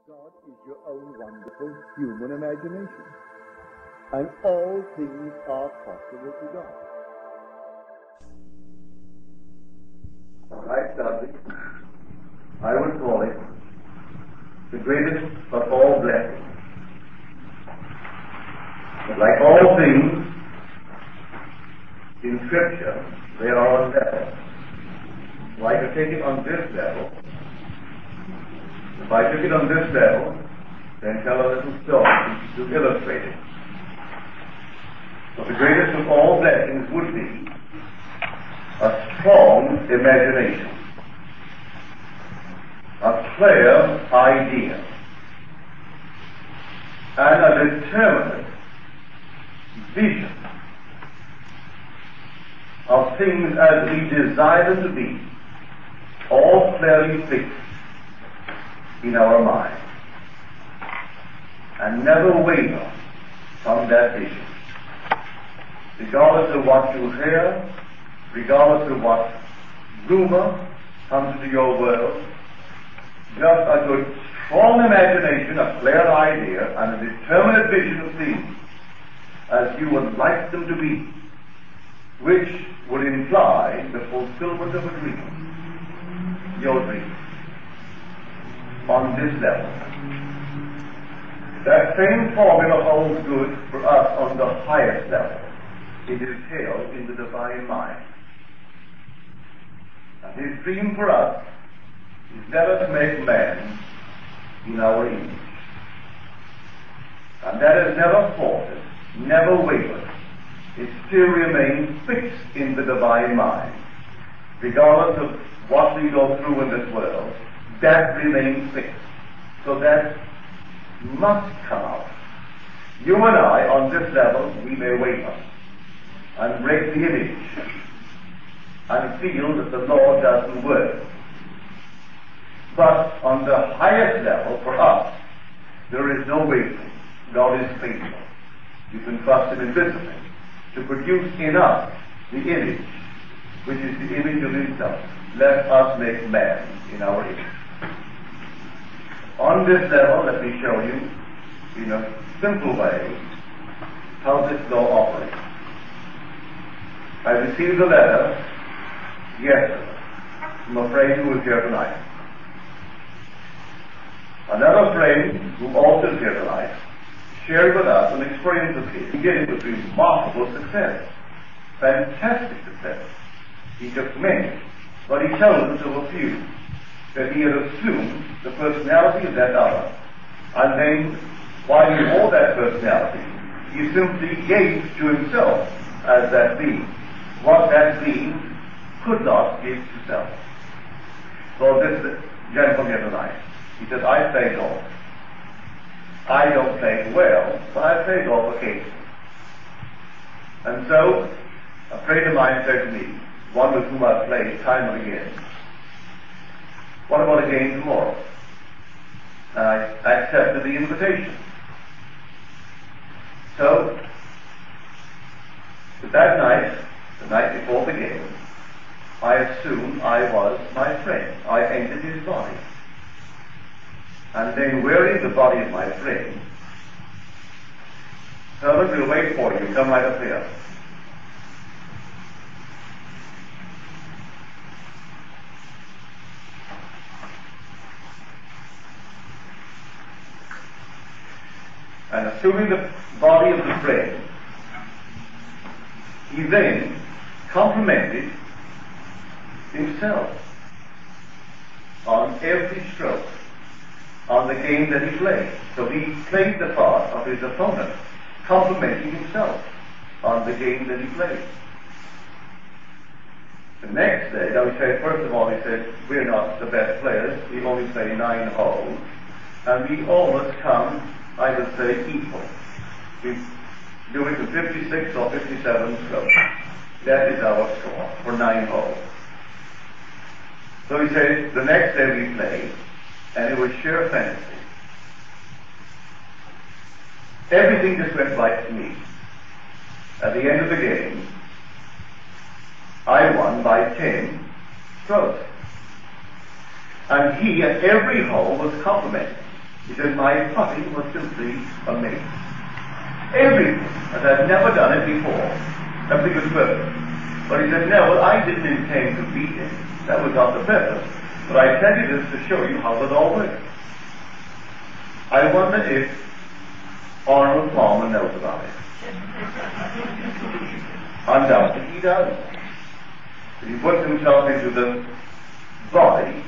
God is your own wonderful human imagination, and all things are possible to God. My subject, I would call it the greatest of all blessings. But like all things in Scripture, there are levels. So I could take it on this level. If I took it on this level, then tell a little story to illustrate it. So the greatest of all blessings would be a strong imagination, a clear idea, and a determinate vision of things as we desire them to be, all clearly fixed in our mind, and never waver from that vision, regardless of what you hear, regardless of what rumor comes into your world. Just a good, strong imagination, a clear idea, and a determinate vision of things as you would like them to be, which would imply the fulfillment of a dream, your dream, on this level. That same formula holds good for us on the highest level. It is held in the divine mind. And his dream for us is never to make man in our image. And that has never faltered, never wavered. It still remains fixed in the divine mind. Regardless of what we go through in this world, that remains fixed. So that must come out. You and I, on this level, we may waver and break the image and feel that the Lord doesn't work. But on the highest level, for us, there is no wavering. God is faithful. You can trust Him invisibly to produce in us the image, which is the image of Himself. Let us make man in our image. On this level, let me show you in a simple way how this law operates. I received a letter yesterday from a friend who is here tonight. Another friend who also is here tonight shared with us an experience of his. He did it with remarkable success, fantastic success. He took many, but he told us of a few that he had assumed the personality of that other, and then while he wore that personality, he simply gave to himself as that being what that being could not give to self. So this gentleman here tonight, he said, I play golf. I don't play well, but I play golf occasionally. And so a friend of mine said to me, one with whom I've played time and again, what about a game tomorrow? And I accepted the invitation. So that night, the night before the game, I assumed I was my friend. I entered his body. And then wearing the body of my friend, servant will wait for you, come right up here. And assuming the body of the friend, he then complimented himself on every stroke on the game that he played. So he played the part of his opponent, complimenting himself on the game that he played. The next day, now he said, first of all, he said, we're not the best players, we only play 9 holes, and we always come, I would say, equal. We do it to 56 or 57 strokes. That is our score for 9 holes. So he said, the next day we played, and it was sheer fantasy. Everything just went right to me. At the end of the game, I won by 10 strokes. And he, at every hole, was complimenting He said, my putting was simply amazing. Everything, and I've never done it before. Everything was perfect. But he said, no, well, I didn't intend to beat him. That was not the purpose. But I tell you this to show you how the law works. I wonder if Arnold Palmer knows about it. Undoubtedly he does. He puts himself into the body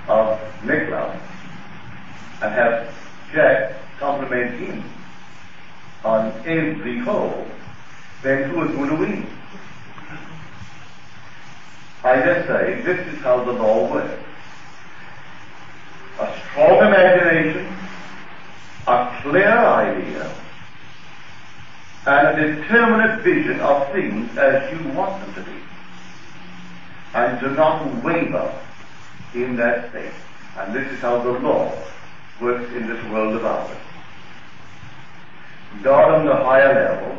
of Nicholas and has Jack compliment him on every hole, then who is going to win? I just say this is how the law works. A strong imagination, a clear idea, and a determinate vision of things as you want them to be. And do not waver in that state. And this is how the law works in this world of ours. God on the higher level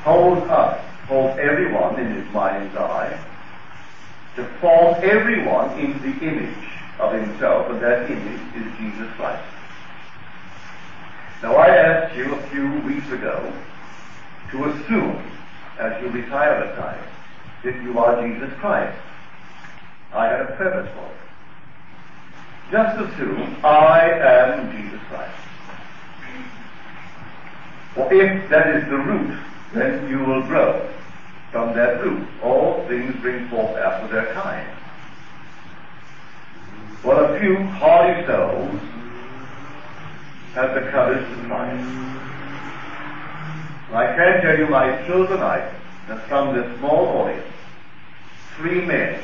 holds everyone in his mind's eye, to form everyone into the image of himself, and that image is Jesus Christ. Now I asked you a few weeks ago to assume, as you retire at times, that you are Jesus Christ. I had a purpose for it. Just assume I am Jesus Christ. For if that is the root, then you will grow from that root. All things bring forth after their kind. Well, a few hardy souls have the courage to try it. I can tell you my thrill tonight that from this small audience, 3 men,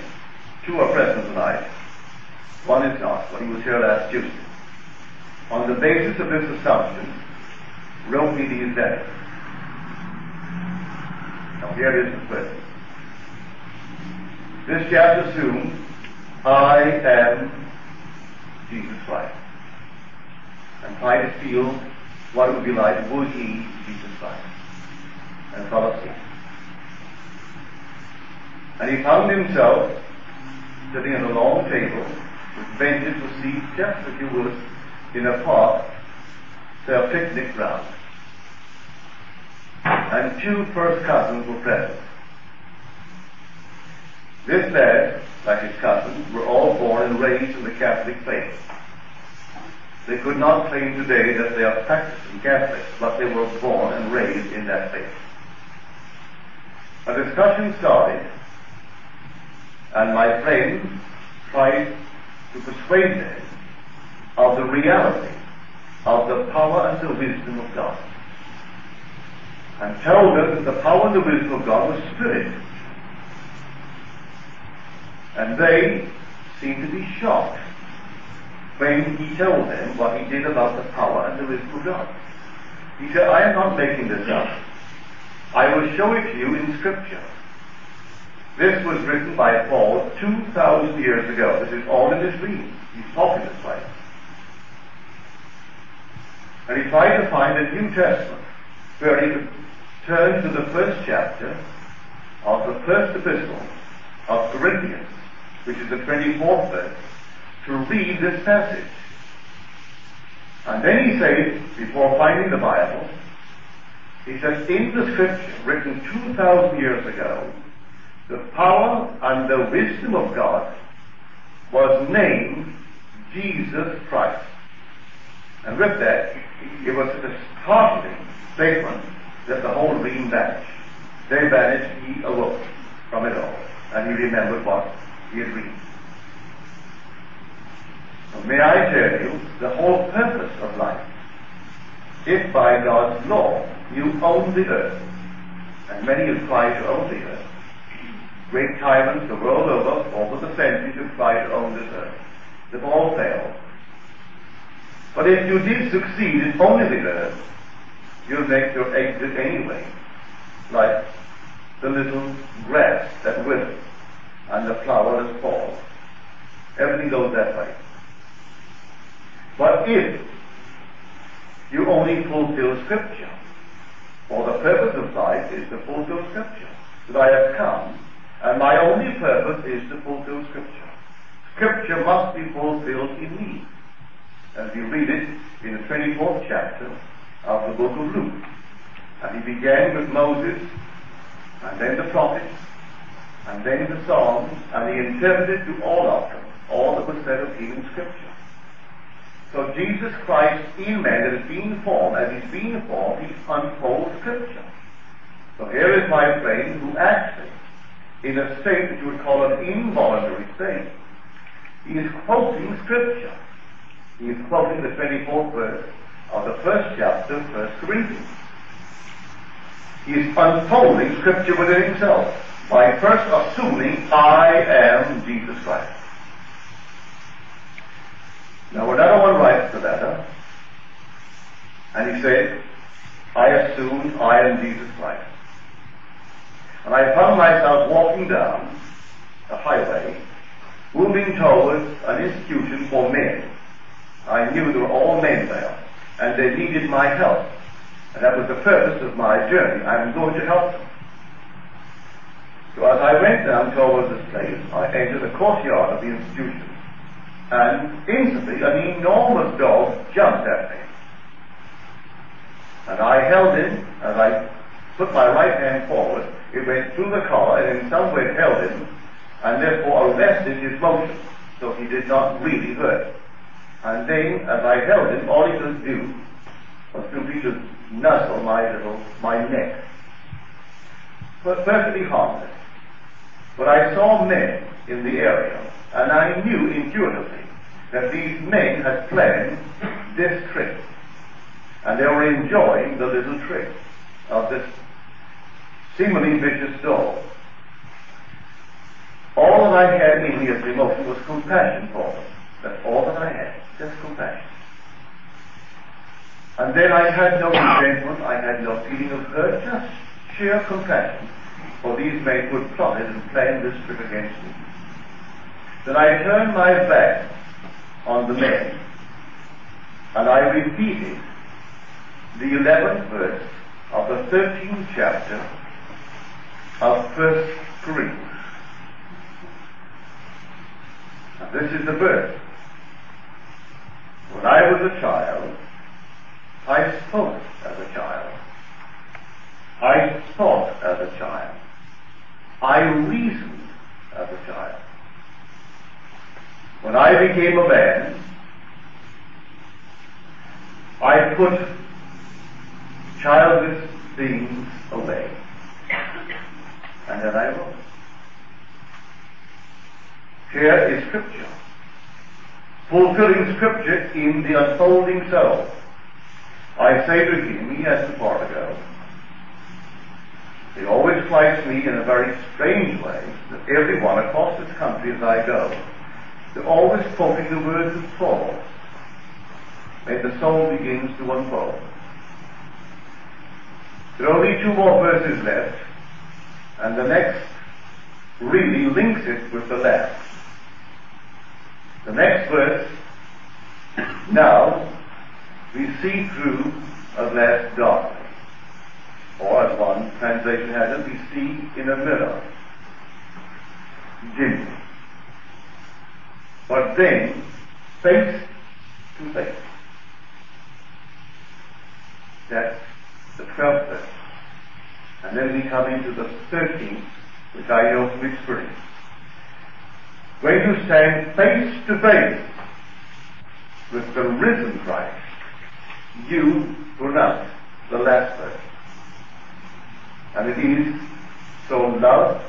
2 are present tonight, 1 is not, but he was here last Tuesday. On the basis of this assumption, wrote me these letters. Now here is the question. This chapter assumes I am Jesus Christ. And try to feel what it would be like would he Jesus Christ. And follow suit. And he found himself sitting at a long table with benches for seats, just as you would in a park, say a picnic ground. And 2 first cousins were present. This lad, like his cousins, were all born and raised in the Catholic faith. They could not claim today that they are practicing Catholics, but they were born and raised in that faith. A discussion started, and my friend tried to persuade them of the reality of the power and the wisdom of God, and told them that the power and the wisdom of God was spirit. And they seemed to be shocked when he told them what he did about the power and the wisdom of God. He said, I am not making this up. I will show it to you in Scripture. This was written by Paul 2,000 years ago. This is all in his dream. He's talking this way. And he tried to find a New Testament where he could turn to the first chapter of the first epistle of Corinthians, which is the 24th verse, to read this passage. And then he says, before finding the Bible, he says, in the Scripture written 2,000 years ago, the power and the wisdom of God was named Jesus Christ. And with that, it was such a startling statement that the whole dream vanished. They vanished, he awoke from it all, and he remembered what he had read. So may I tell you, the whole purpose of life, if by God's law you own the earth, and many have tried to own the earth, great tyrants the world over the centuries have tried to own this earth, they've all failed. But if you did succeed in owning the earth, you'll make your exit anyway, like the little grass that withers and the flower that falls. Everything goes that way. But if you only fulfill Scripture, for the purpose of life is to fulfill Scripture, that I have come, and my only purpose is to fulfill Scripture. Scripture must be fulfilled in me. As you read it in the 24th chapter of the book of Luke. And he began with Moses, and then the prophets, and then the Psalms, and he interpreted to all of them, all that was said of him in Scripture. So Jesus Christ in man that is being formed, as he's being formed, he unfolds Scripture. So here is my friend who actually, in a state that you would call an involuntary state, he is quoting Scripture. He is quoting the 24th verse of the first chapter of 1 Corinthians. He is unfolding Scripture within himself by first assuming, I am Jesus Christ. Now another one writes the letter, and he says, I assume I am Jesus Christ. And I found myself walking down a highway, moving towards an institution for men. I knew there were all men there, and they needed my help. And that was the purpose of my journey. I was going to help them. So as I went down towards this place, I entered the courtyard of the institution. And instantly, an enormous dog jumped at me. And I held him, as I put my right hand forward, it went through the collar and in some way held him, and therefore arrested his motion, so he did not really hurt. And then, as I held him, all he could do was simply to nuzzle my neck. But perfectly harmless. But I saw men in the area, and I knew intuitively that these men had planned this trick. And they were enjoying the little trick of this seemingly vicious dog. All that I had in me as emotion was compassion for them. That's all that I had, just compassion. And then I had no resentment, I had no feeling of hurt, just sheer compassion for these men who had plotted and planned this trick against me. Then I turned my back on the men, and I repeated the 11th verse of the 13th chapter of 1 Corinthians. And this is the verse. When I was a child, I spoke as a child. I thought as a child. I reasoned as a child. When I became a man, I put childish things away. And then I wrote. Here is Scripture, fulfilling Scripture in the unfolding soul. I say to him, he has to part ago. It always strikes me in a very strange way that everyone across this country as I go, they're always quoting the words of Paul when the soul begins to unfold. There are only 2 more verses left, and the next really links it with the last. The next verse, now we see through a glass darkly. Or as one translation has it, we see in a mirror dimly. But then, face to face. That's the 12th verse. And then we come into the 13th, which I know from experience. When you stand face to face with the risen Christ, you pronounce the last verse. And it is so love,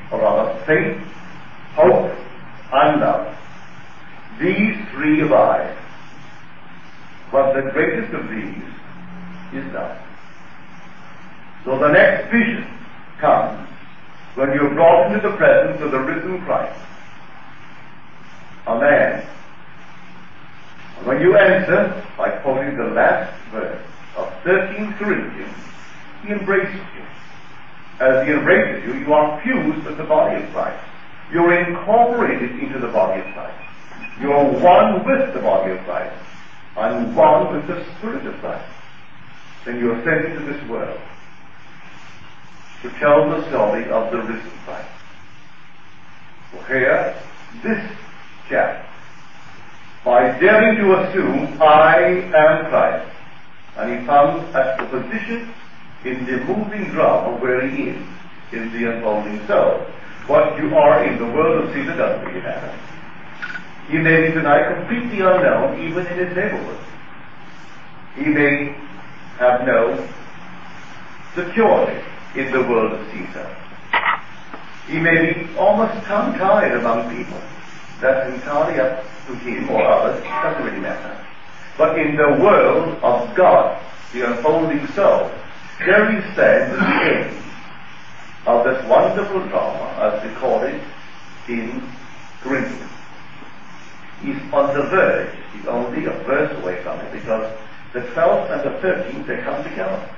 or rather faith, hope, and love. These 3 abide. But the greatest of these is love. So the next vision comes when you are brought into the presence of the risen Christ, a man. And when you enter, by quoting the last verse of 13 Corinthians, he embraces you. As he embraces you, you are fused with the body of Christ. You are incorporated into the body of Christ. You are one with the body of Christ, and one with the Spirit of Christ. Then you are sent into this world to tell the story of the risen Christ. So here, this chap by daring to assume I am Christ. And he found at the position in the moving drama where he is in the unfolding soul. What you are in the world of Caesar doesn't really matter. He may be tonight completely unknown even in his neighborhood. He may have no security in the world of Caesar. He may be almost tongue-tied among people. That's entirely up to him or others. It doesn't really matter. But in the world of God, the unfolding soul, there he stands at the end of this wonderful drama as recorded in Corinthians. He's on the verge. He's only a verse away from it because the 12th and the 13th, they come together.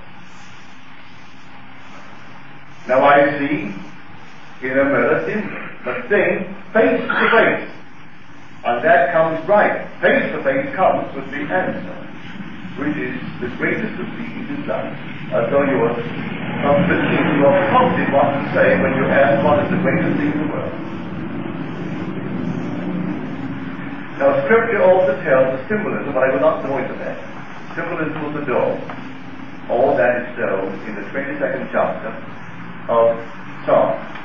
Now I see in a mirror dimly, but then face to face. And that comes right. Face to face comes with the answer, which is the greatest of these in life. As though you were thinking you are prompted what to say when you ask what is the greatest thing in the world. Now Scripture also tells the symbolism, but I will not go into that. Symbolism of the door. All that is so in the 22nd chapter of Psalms.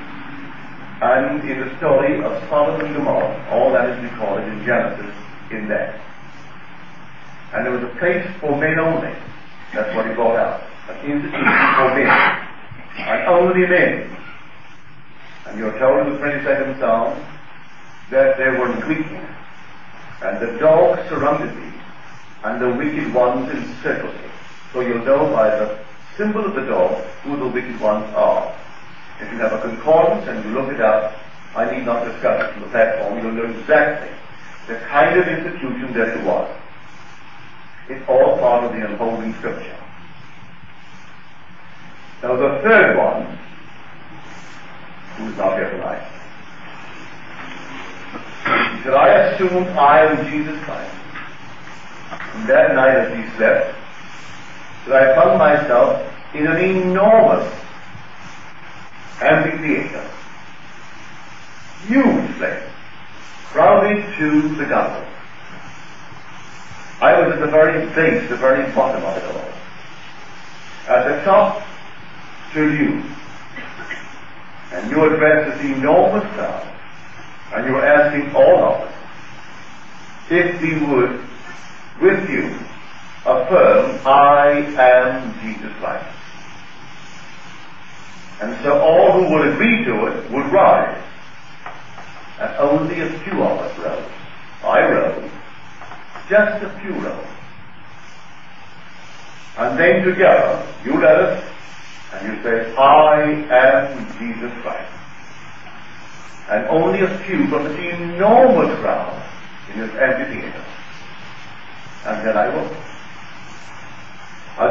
And in the story of Sodom and Gomorrah, all that is recorded in Genesis in that. And there was a place for men only. That's what he brought out. An institution for men. And only men. And you're told in the 22nd Psalm that there were wicked. And the dogs surrounded thee, and the wicked ones encircled thee. So you'll know by the symbol of the dog who the wicked ones are. If you have a concordance and you look it up, I need not discuss it from the platform, you'll know exactly the kind of institution that it was. It's all part of the unfolding Scripture. Now the third one, who is not here tonight, he said, I assumed I am Jesus Christ. And that night as he slept, that I found myself in an enormous amphitheater, huge place, crowded to the gospel. I was at the very base, the very bottom of it all. At the top stood you, and you addressed this enormous crowd, and you were asking all of us if we would, with you, affirm, I am Jesus Christ. And so all who would agree to it would rise. And only a few of us rose. I rose. Just a few rose. And then together, you let us, and you say, I am Jesus Christ. And only a few from this enormous crowd in this amphitheater. And then I will.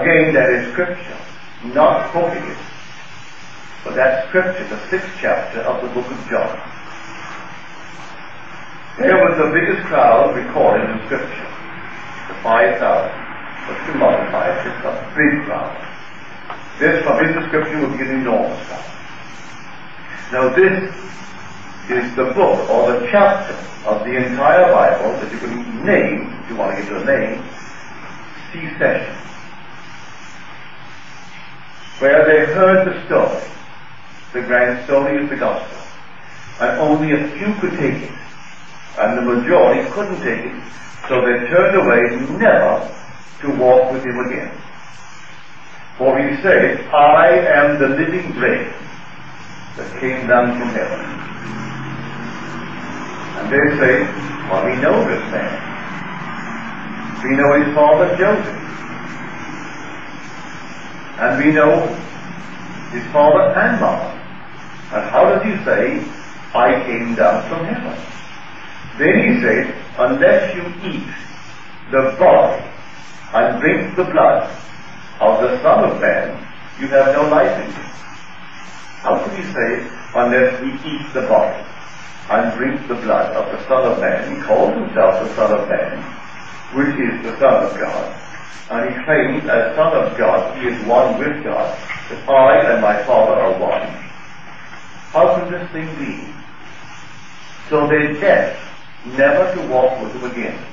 Again, that is Scripture, not quoting it. But that's Scripture, the 6th chapter of the book of John. There was the biggest crowd recorded in Scripture, the 5,000. But to multiply it, it's a big crowd. This, from his description, would be an enormous crowd. Now this is the book, or the chapter, of the entire Bible that you can name, if you want to give it a name, C-session. Where they heard the story, the grand story of the gospel, and only a few could take it, and the majority couldn't take it, so they turned away never to walk with him again. For he said, I am the living bread that came down from heaven. And they say, well, we know this man. We know his father Joseph. And we know his father and mother. And how does he say, I came down from heaven? Then he says, unless you eat the body and drink the blood of the Son of Man, you have no life in you. How could he say, unless we eat the body and drink the blood of the Son of Man? He calls himself the Son of Man, which is the Son of God. And he claims, as Son of God, he is one with God, that I and my Father are one. How can this thing be? So they're deaf never to walk with them again.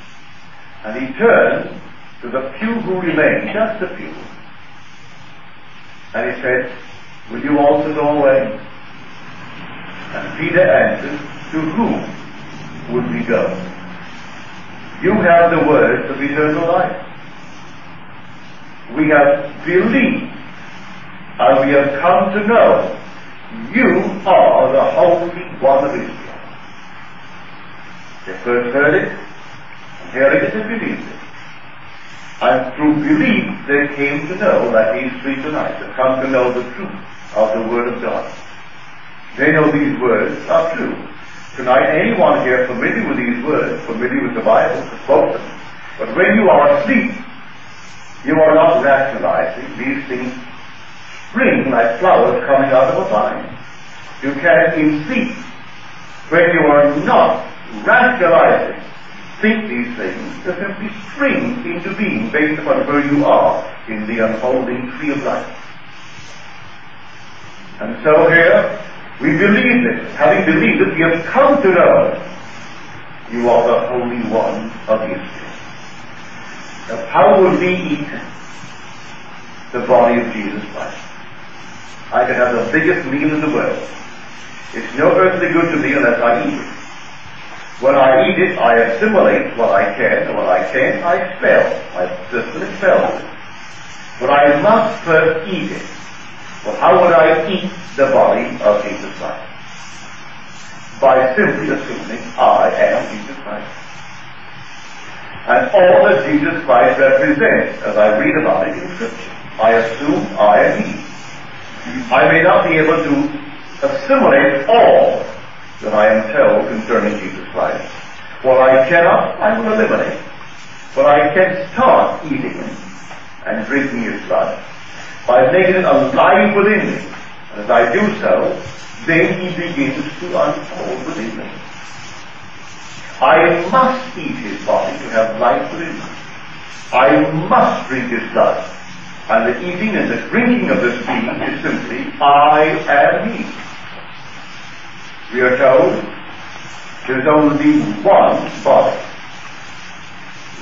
And he turned to the few who remained, just a few, and he said, will you also go away? And Peter answered, to whom would we go? You have the words of eternal life. We have believed, and we have come to know you are the Holy One of Israel. They first heard it, and hearing it, they believed it. And through belief, they came to know, like these three tonight, have come to know the truth of the Word of God. They know these words are true. Tonight, anyone here familiar with these words, familiar with the Bible, has spoken. But when you are asleep, you are not rationalizing. These things spring like flowers coming out of a vine. You can, in sleep, when you are not rationalizing, think these things, they simply spring into being based upon where you are in the unfolding tree of life. And so here, we believe this. Having believed it, we have come to know you are the Holy One of Israel. Now, how would we eat the body of Jesus Christ? I could have the biggest meal in the world. It's no earthly good to me unless I eat it. When I eat it, I assimilate what I can, and what I can't, I expel. My system expels it. But I must first eat it. Well, how would I eat the body of Jesus Christ? By simply assuming I am Jesus Christ. And all that Jesus Christ represents, as I read about it in Scripture, I assume I am He. I may not be able to assimilate all that I am told concerning Jesus Christ. What I cannot, I will eliminate. But I can start eating Him and drinking His blood by making it alive within me. And as I do so, then He begins to unfold within me. I must eat His body to have life within me. I must drink His blood. And the eating and the drinking of this being is simply, I am He. We are told there's only one body,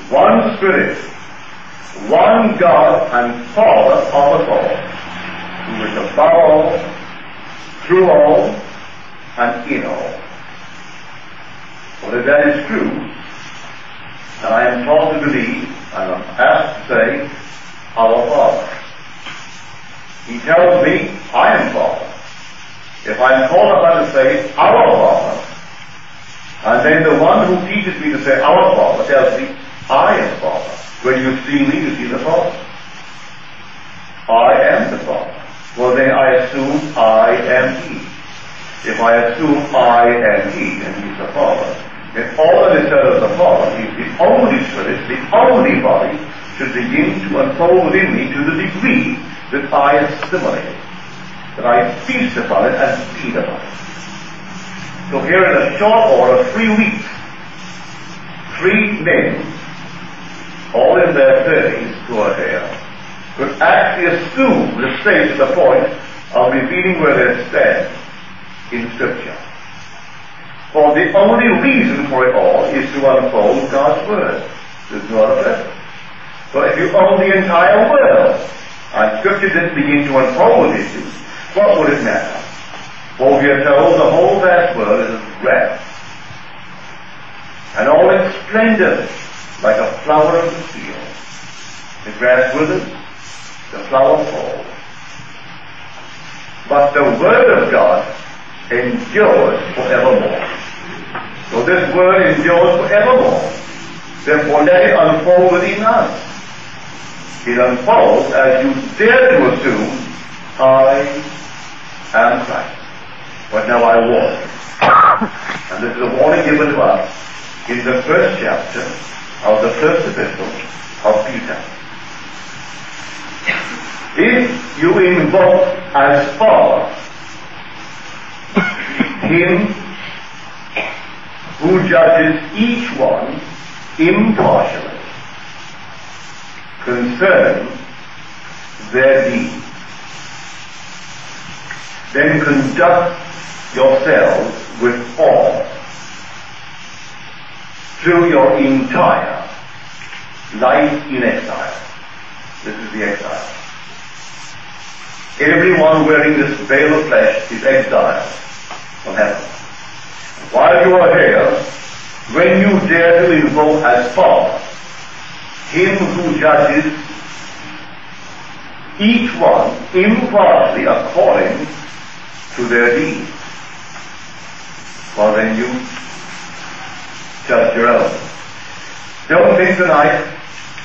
one Spirit, one God and Father of us all, who is above all, through all, and in all. Well, if that is true, and I am taught to believe, and I'm asked to say, our Father. He tells me, I am Father. If I'm called upon to say, our Father, and then the one who teaches me to say, our Father, tells me, I am Father. When you see me, you see the Father. I am the Father. Well, then I assume I am He. If I assume I am He, and He's the Father, then all that is said of the Father, He's the only Spirit, the only body, should begin to unfold within me to the degree that I assimilate it, that I feast upon it and feed upon it. So here in a short order, 3 weeks, 3 men, all in their 30s who are here, could actually assume the stage to the point of revealing where they stand in Scripture. For the only reason for it all is to unfold God's Word. There's no other purpose. So if you own the entire world, and Scripture didn't begin to unfold with issues, what would it matter? For we are told the whole vast world is as grass, and all its splendor like a flower of the field. The grass withers, the flower falls. But the Word of God endures forevermore. So this Word endures forevermore. Therefore let it unfold within us. It unfolds as you dare to assume, I am Christ. But now I warn you. And this is a warning given to us in the first chapter of the first epistle of Peter. If you invoke as Father Him who judges each one impartially concerning their deeds, then conduct yourselves with awe through your entire life in exile. This is the exile. Everyone wearing this veil of flesh is exiled from heaven. While you are here, when you dare to invoke as Father Him who judges each one impartially according to their deeds, well then you judge your own. Don't think tonight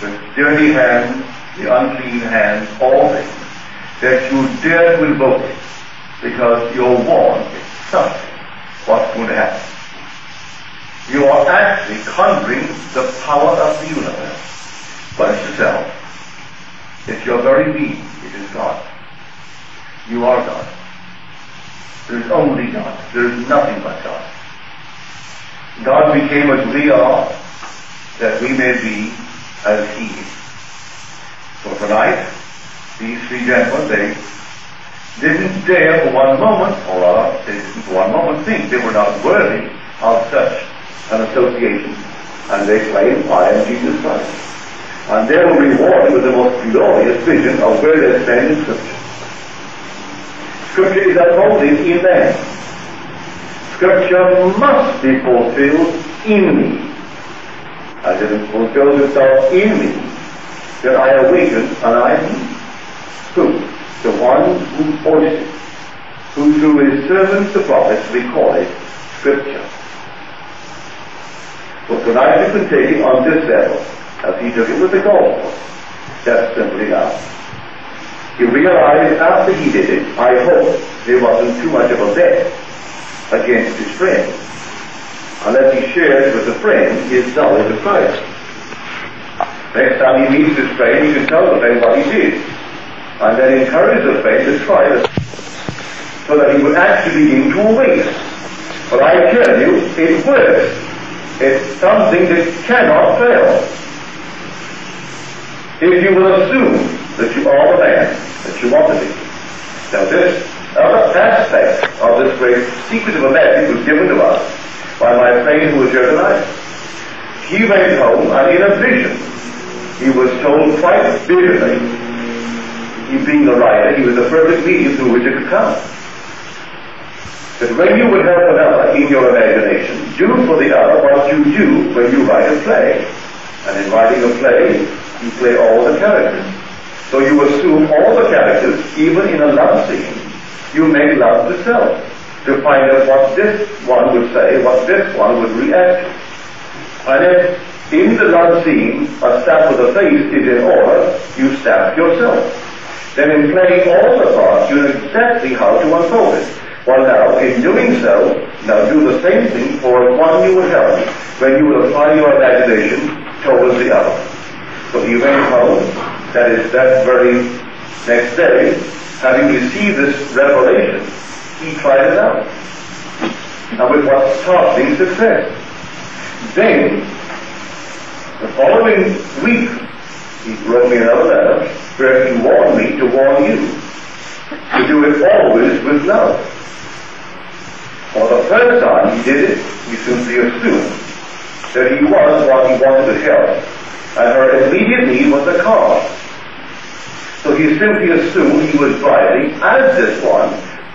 with dirty hands, the unclean hands, all things, that you dare to invoke it, because you're warned it's something what's going to happen. You are actually conjuring the power of the universe. But it's yourself. It's your very being. It is God. You are God. There is only God. There is nothing but God. God became as we are, that we may be as He is. So tonight, these three gentlemen, they didn't dare for one moment, or they didn't for one moment think they were not worthy of such an association, and they claim, I am Jesus Christ. And they were rewarded with the most glorious vision of where they stand in Scripture. Scripture is unfolded in them. Scripture must be fulfilled in me. As it fulfills itself in me, that I awaken and I am who? The one who voiced it, who through his servants the prophets recorded Scripture. So tonight you can take it on this level, as he took it with the gospel. That's simply that. He realized after he did it, I hope there wasn't too much of a bet against his friend, unless he shared with the friend his knowledge of Christ. Next time he meets his friend, he can tell the friend what he did, and then encourage the friend to try it, so that he would actually begin to awake. But I tell you, it works. It's something that cannot fail. If you will assume that you are the man that you want to be. Now this other aspect of this great secret of a message was given to us by my friend who was here tonight. He went home and in a vision he was told quite vividly, he being the writer, he was the perfect medium through which it could come, that when you would help another in your imagination, do for the other what you do when you write a play. And in writing a play, you play all the characters. So you assume all the characters, even in a love scene. You make love to self, to find out what this one would say, what this one would react to. And if in the love scene a stab with the face is in order, you stab yourself. Then in playing all the parts, you know exactly how to unfold it. Well now, in doing so, now do the same thing for one you would help, when you will apply your imagination towards the other. So he went home, that is, that very next day, having received this revelation, he tried it out. And with what startling success. Then, the following week, he wrote me another letter where he warned me to warn you to do it always with love. For the first time he did it, he simply assumed that he was what he wanted to help, and her immediate need was a car. So he simply assumed he was driving, as this one,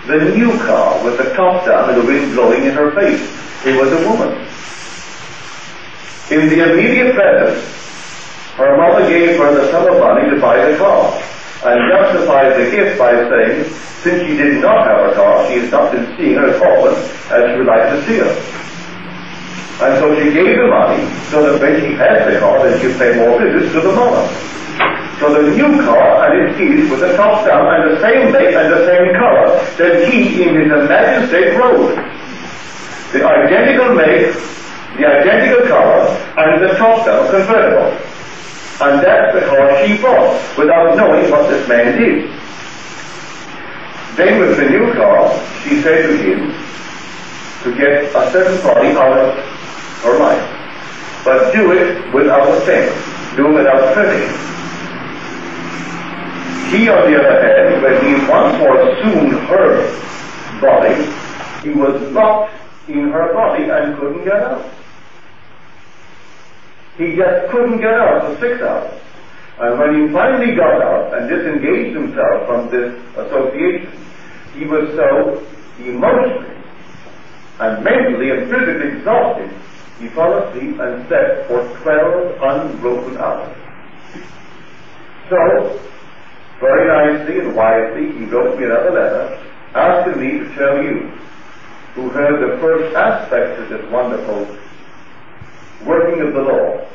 the new car with the top down and the wind blowing in her face. It was a woman. In the immediate present, her mother gave her the sum of money to buy the car, and justified the gift by saying, since she did not have a car, she has not been seeing her as often as she would like to see her. And so she gave the money so that when she had the car, then she'd pay more visits to the mother. So the new car and its keys with the top down and the same make and the same color that he in his imagined state rode. The identical make, the identical color, and the top down convertible. And that's the car she bought without knowing what this man did. Then with the new car, she said to him to get a certain body out of her life. But do it without offense. Do it without hurting. He, on the other hand, when he once more assumed her body, he was locked in her body and couldn't get out. He just couldn't get out for 6 hours. And when he finally got out and disengaged himself from this association, he was so emotionally and mentally and physically exhausted, he fell asleep and slept for 12 unbroken hours. So, very nicely and wisely, he wrote me another letter asking me to tell you, who heard the first aspects of this wonderful working of the law,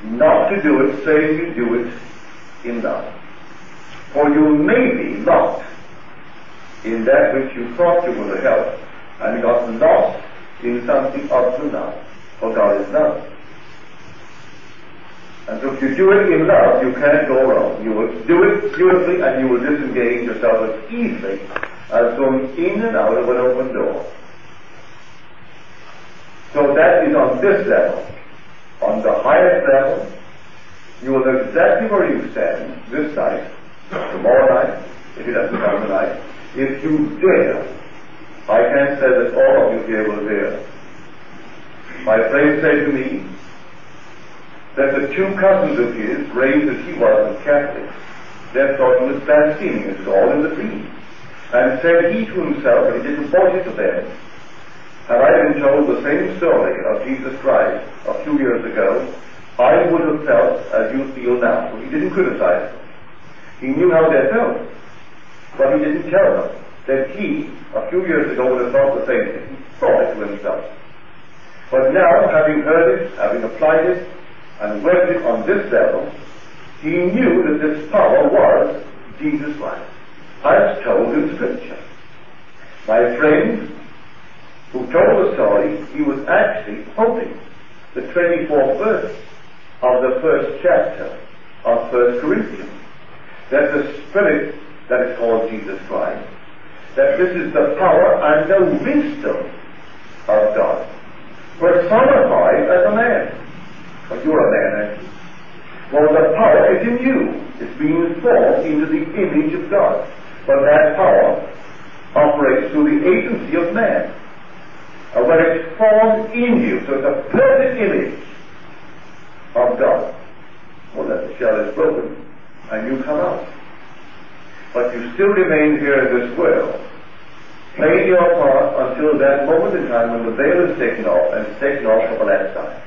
not to do it save you do it in love. For you may be lost in that which you thought you were to help, and got lost in something other than love, for God is love. And so if you do it in love, you can't go wrong. You will do it beautifully, and you will disengage yourself as easily as going in and out of an open door. So that is on this level. On the highest level, you will know exactly where you stand this night, tomorrow night, if it doesn't come tonight, if you dare. I can't say that all of you here will dare. My friend said to me that the 2 cousins of his, raised as he was as Catholics, they thought he was blaspheming. It was all in the dream. And said he to himself, and he didn't voice it to them, had I been told the same story of Jesus Christ a few years ago, I would have felt as you feel now. He didn't criticize them. He knew how they felt, but he didn't tell them that he, a few years ago, would have thought the same thing. He thought it to himself. But now, having heard it, having applied it, and worked it on this level, he knew that this power was Jesus Christ, as told in Scripture. My friend, who told the story, he was actually quoting the 24th verse of the 1st chapter of 1 Corinthians, that the Spirit that is called Jesus Christ, that this is the power and the wisdom of God, personified as a man. But you're a man, aren't you? Well, the power is in you. It's being formed into the image of God. But that power operates through the agency of man. And when it's formed in you, so it's a perfect image of God, well, then the shell is broken, and you come out. But you still remain here in this world, playing your part until that moment in time when the veil is taken off, and it's taken off from the left side.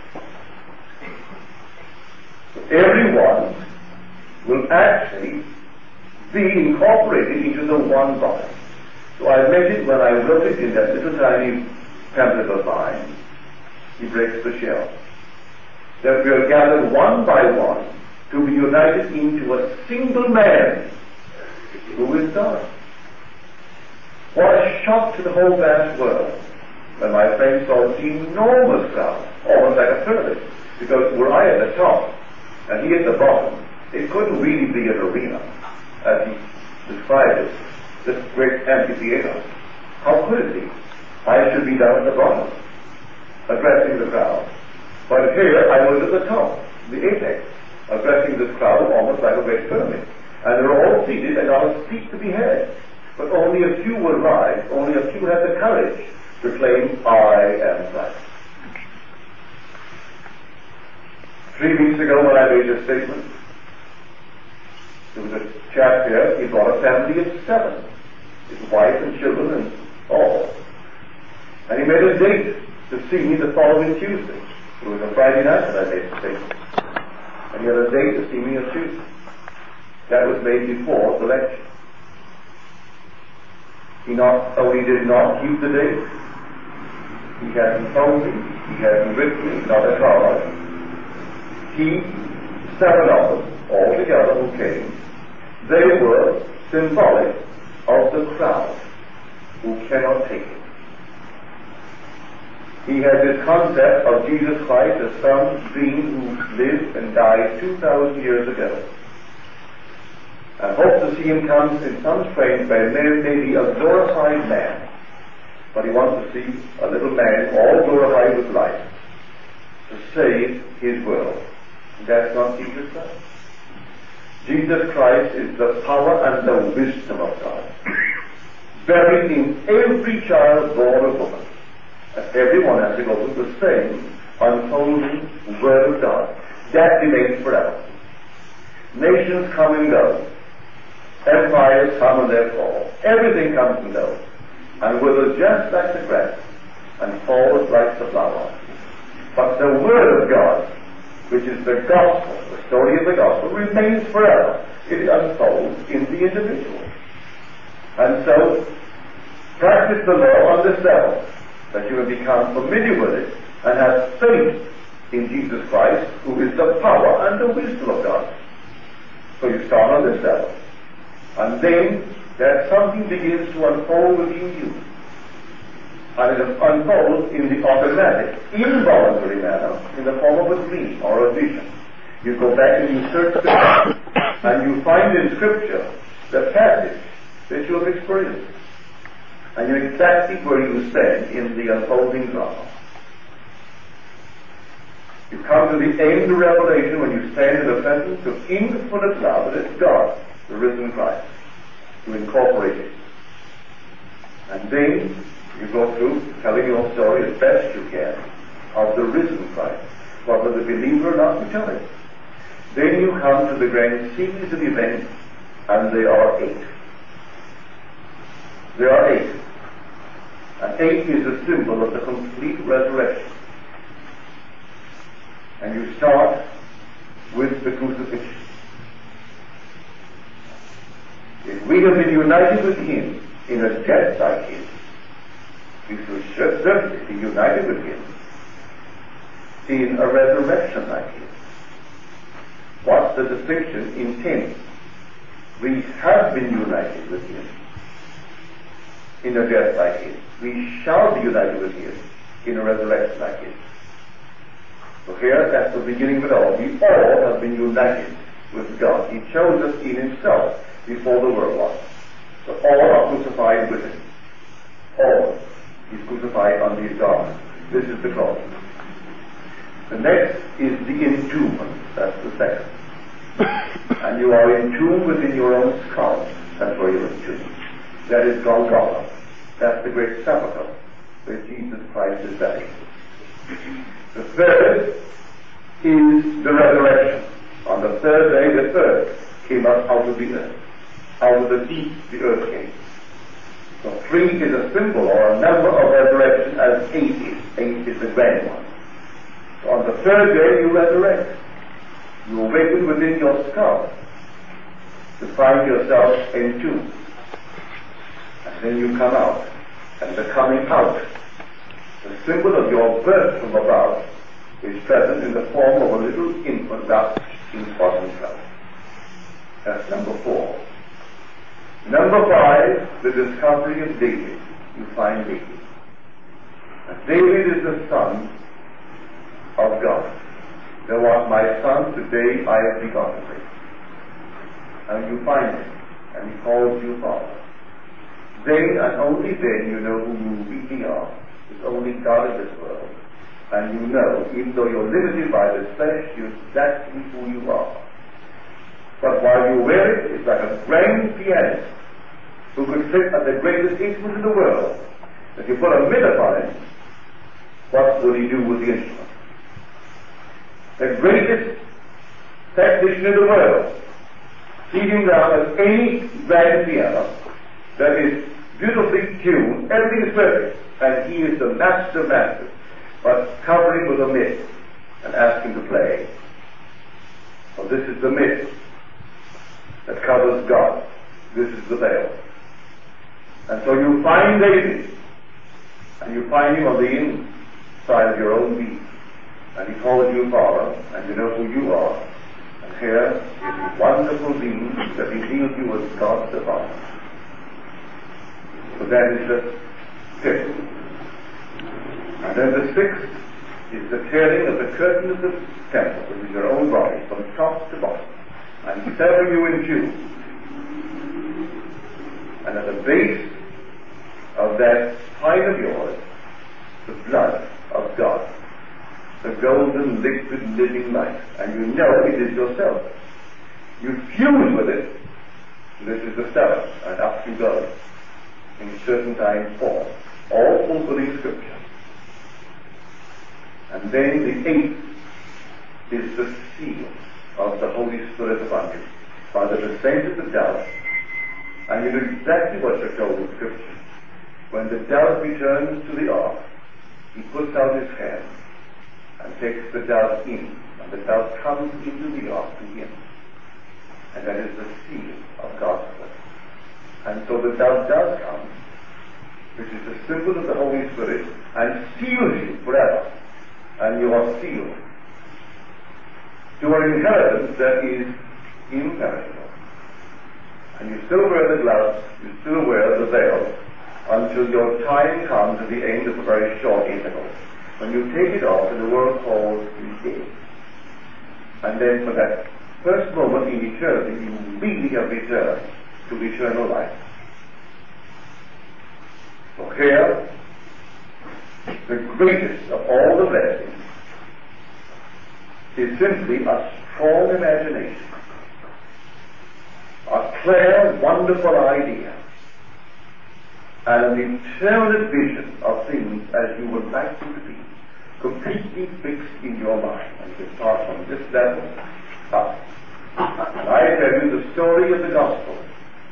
So everyone will actually be incorporated into the one body. So I mentioned when I wrote it in that little tiny pamphlet of mine, he breaks the shell, that we are gathered one by one to be united into a single man, who is God. What a shock to the whole vast world when my friend saw this enormous crowd, almost like a pyramid, because were I at the top and he at the bottom, it couldn't really be an arena, as he described it, this great amphitheater. How could it be? I should be down at the bottom, addressing the crowd. But here I was at the top, the apex, addressing this crowd almost like a great pyramid. And they were all seated and not a seat to be had. But only a few would rise, only a few had the courage to claim, I am Christ. 3 weeks ago when I made this statement, there was a chap here, he brought a family of 7, his wife and children and all. And he made a date to see me the following Tuesday. It was a Friday night that I made the statement. And he had a date to see me on Tuesday. That was made before the lecture. He not only did not keep the date, he hadn't told me, he hadn't written me, not a card. He, 7 of them, all together who came, they were symbolic of the crowd who cannot take it. He had this concept of Jesus Christ as some being who lived and died 2,000 years ago, and hopes to see him come in some strange way, maybe a glorified man, but he wants to see a little man all glorified with life to save his world. That's not Jesus Christ. Jesus Christ is the power and the wisdom of God, buried in every child born of woman. And everyone has to go through the same unfolding Word of God. That remains forever. Nations come and go. Empires come and they fall. Everything comes and goes. And withers just like the grass and falls like the flower. But the Word of God, which is the gospel, the story of the gospel, remains forever. It unfolds in the individual. And so, practice the law on this level, that you will become familiar with it and have faith in Jesus Christ, who is the power and the wisdom of God. So you start on this level. And then that something begins to unfold within you. And it unfolds in the automatic, involuntary manner, in the form of a dream or a vision. You go back and you search Scripture, and you find in Scripture the passage that you have experienced. And you're exactly where you stand in the unfolding drama. You come to the end of Revelation when you stand in the presence of infinite love, and it's God, the risen Christ, to incorporate it. And then you go through telling your story as best you can of the risen Christ. Whether the believer or not, you tell it. Then you come to the grand series of events, and there are 8. There are 8. And 8 is a symbol of the complete resurrection. And you start with the crucifixion. If we have been united with Him in a death like His, we should certainly be united with Him in a resurrection like His. What's the distinction in 10? We have been united with Him in a death like His. We shall be united with Him in a resurrection like His. So here, that's the beginning of it all. We all have been united with God. He chose us in Himself before the world was. So all are crucified with Him. All. He's crucified under His garment. This is the cross. The next is the entombment. That's the second. And you are entombed within your own skull. That's where you're entombed. That is Golgotha. That's the great sepulchre where Jesus Christ is buried. The third is the resurrection. On the third day, the earth came up out of the earth. Out of the deep, the earth came. So 3 is a symbol or a number of resurrection, as 8 is. 8 is the grand one. So on the third day, you resurrect. You awaken within your skull to find yourself entombed. And then you come out. And the coming out, the symbol of your birth from above, is present in the form of a little infant wrapped in cotton cloth. That's number 4. Number 5, the discovery of David. You find David. And David is the son of God. Thou art my son, today I have begotten thee. And you find him, and he calls you Father. Then and only then you know who you really are. It's only God in this world. And you know, even though you're limited by this flesh, you're exactly who you are. But while you wear it, it's like a grand pianist who could sit at the greatest instrument in the world. If you put a mid upon it, what will he do with the instrument? The greatest technician in the world, sitting down at any grand piano that is beautifully tuned, everything is perfect, and he is the master master, but covering with a mist and asking to play. So this is the mist that covers God. This is the veil. And so you find David, and you find him on the inside of your own being, and he calls you Father, and you know who you are. And here is a wonderful being that reveals you as God the Father. So that is the 5th. And then the 6th is the tearing of the curtain of the temple, which is your own body, from top to bottom, and sever you in two. And at the base of that spine of yours, the blood of God, the golden, liquid, living life, and you know it is yourself. You fuse with it. This is the 7th, and up you go in certain time form, all fulfilling Scripture. And then the eighth is the seal of the Holy Spirit upon you. By the descent of the dove, and you do exactly what you're told in Scripture. When the dove returns to the ark, he puts out his hand and takes the dove in, and the dove comes into the ark to him. And that is the seal of God's word. And so the dove does come, which is the symbol of the Holy Spirit, and seals you forever. And you are sealed to an inheritance that is imperishable. And you still wear the gloves, you still wear the veil, until your time comes at the end of a very short interval, when you take it off and the world calls you dead. And then for that first moment in eternity, you really have returned to eternal life. So here, the greatest of all the blessings is simply a strong imagination, a clear, wonderful idea, and an eternal vision of things as you would like them to be, completely fixed in your mind. And you start from this level up. And I tell you, the story of the gospel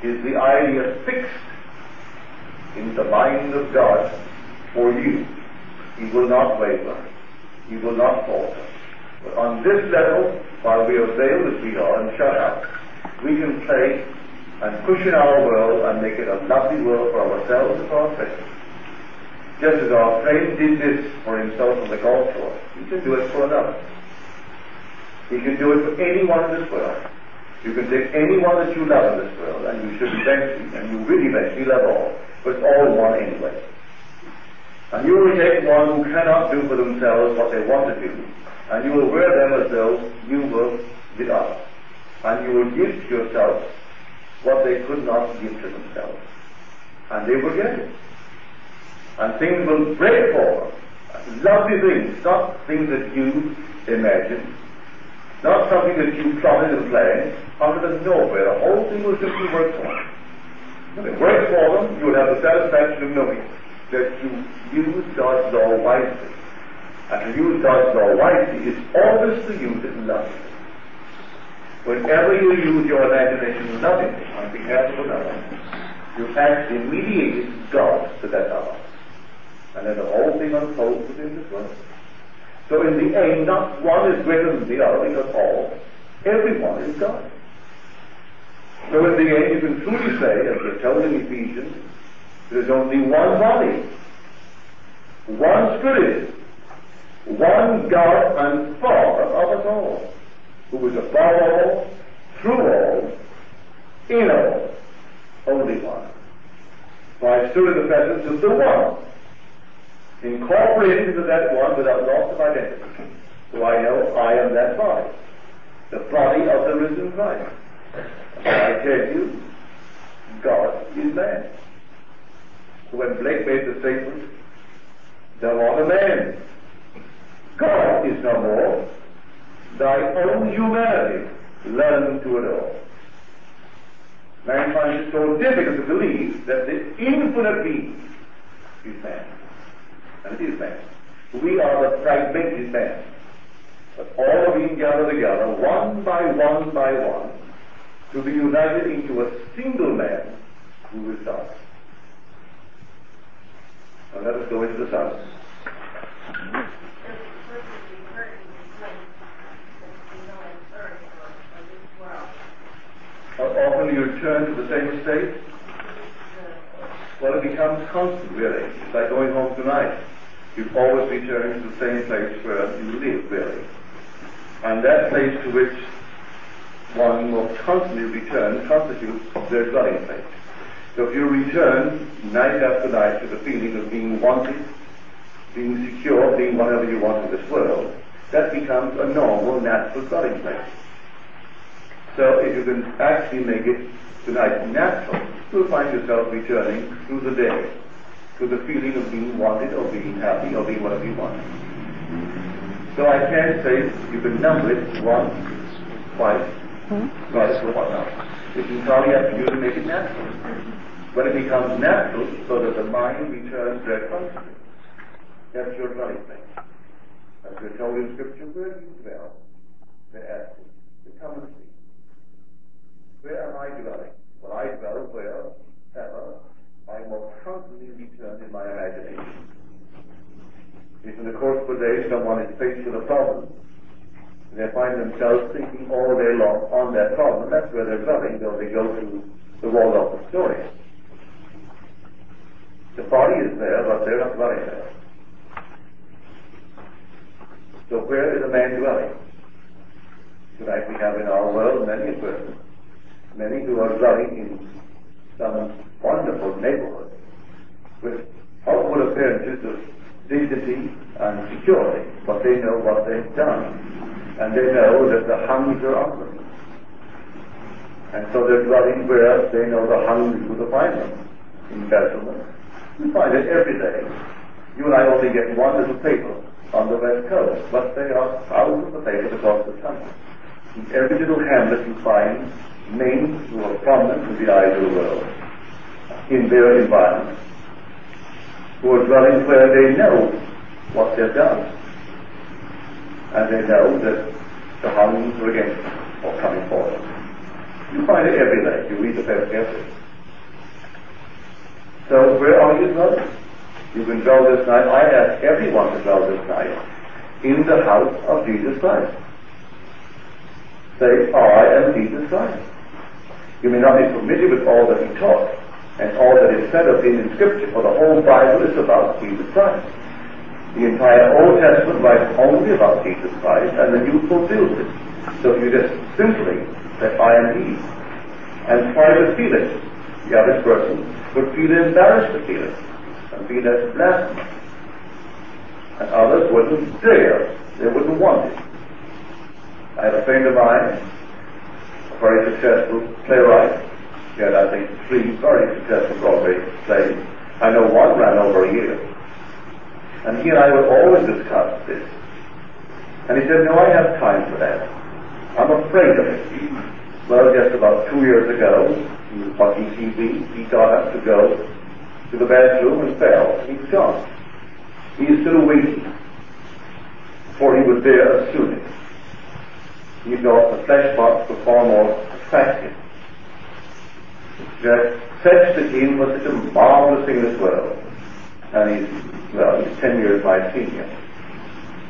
is the idea fixed in the mind of God for you. He will not waver. He will not falter. But on this level, while we are veiled as we are and shut out, we can play and cushion our world and make it a lovely world for ourselves and for our friends. Just as our friend did this for himself on the golf course, he can do it for another. He can do it for anyone in this world. You can take anyone that you love in this world, and you should eventually, and you will eventually love all, but it's all one anyway. And you will take one who cannot do for themselves what they want to do, and you will wear them as though you were the other. And you will give to yourself what they could not give to themselves. And they will get it. And things will break forth. Lovely things, not things that you imagine, not something that you plotted and planned, out of nowhere. The whole thing will simply work for them. When it works for them, you will have the satisfaction of knowing that you use God's law wisely. And to use God's law wisely is always to use it lovingly. Whenever you use your imagination lovingly on behalf of another, you actually mediate God to that other. And then the whole thing unfolds within this world. So in the end, not one is greater than the other, because all, everyone is God. So in the end, you can truly say, as we're told in Ephesians, there's only one body, one Spirit, one God and Father of us all, who is above all, through all, in all, only one. So I stood in the presence of the one, incorporated into that one without loss of identity. So I know I am that body, the body of the risen Christ. And I tell you, God is man. So when Blake made the statement, thou art a man, God is no more, thy own humanity learn to adore. Man finds it so difficult to believe that the infinite being is man. And it is man. We are the fragmented man. But all are being gathered together, one by one, to be united into a single man who is God. Now let us go into the Psalms. How often you return to the same state? Well, it becomes constant, really. It's like going home tonight. You always return to the same place where you live, really. And that place to which one will constantly return constitutes their dwelling place. So if you return night after night to the feeling of being wanted, being secure, being whatever you want in this world, that becomes a normal, natural dwelling place. So if you can actually make it tonight natural, you'll find yourself returning through the day to the feeling of being wanted or being happy or being whatever you want. So I can't say you can number it once, twice, twice, or whatnot. It's entirely up to you to make it natural. When it becomes natural, so that the mind returns there constantly. That's your dwelling place. As we're told in Scripture, where do you dwell? They ask him, to come and see. Where am I dwelling? Well, I dwell wherever I most constantly return in my imagination. If in the course of a day someone is faced with a problem, and they find themselves thinking all day long on that problem, that's where they're dwelling, though they go to the Waldorf Astoria. The body is there, but they're not dwelling there. So where is a man dwelling? Tonight we have in our world many a person, many who are dwelling in some wonderful neighborhood with outward appearances of dignity and security, but they know what they've done, and they know that the Huns are on them. And so they're dwelling where they know the Huns will find them, embezzlement. You find it every day. You and I only get one little paper on the West Coast, but there are thousands of papers across the country. In every little hamlet you find names who are prominent in the eyes of the world, in their environment, who are dwelling where they know what they've done. And they know that the Huns are against them, or coming for them. You find it every day. You read the paper every day. So where are you dwelling? You can dwell this night. I ask everyone to dwell this night in the house of Jesus Christ. Say, I am Jesus Christ. You may not be familiar with all that he taught and all that is said of him in Scripture, for the whole Bible is about Jesus Christ. The entire Old Testament writes only about Jesus Christ, and the New fulfills it. So you just simply say, I am he, and try to feel it. The other person would feel embarrassed to feel it, and feel as blasphemous. And others wouldn't dare, they wouldn't want it. I have a friend of mine, a very successful playwright. He had, I think, 3 very successful Broadway plays. I know one ran over a year. And he and I would always discuss this. And he said, no, I have time for that. I'm afraid of it. Well, just about 2 years ago, he was watching TV. He got up to go to the bathroom and fell. He's gone. He is still waiting, for he was there as soon as. He thought the flesh pots were far more attractive. That sex to him was such a marvelous thing in this world. And he's 10 years my senior.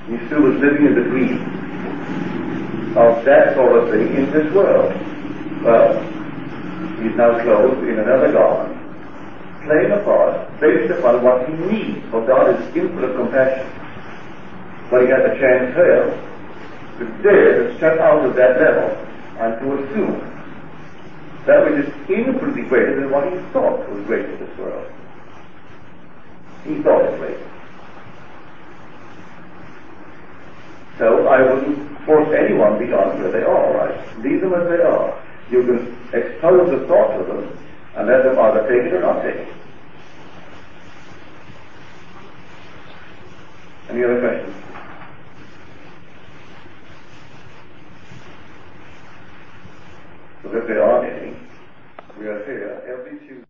He still was living in the dream of that sort of thing in this world. Well, he's now clothed in another garment, playing a part based upon what he needs, for God is infinite compassion. But he had a chance here to dare to step out of that level and to assume that which is infinitely greater than what he thought was great in this world. He thought it great. So I wouldn't force anyone beyond where they are, right? Leave them as they are. You can expose the thought to them and let them either take it or not take it. Any other questions? So if there aren't any, we are here every Tuesday.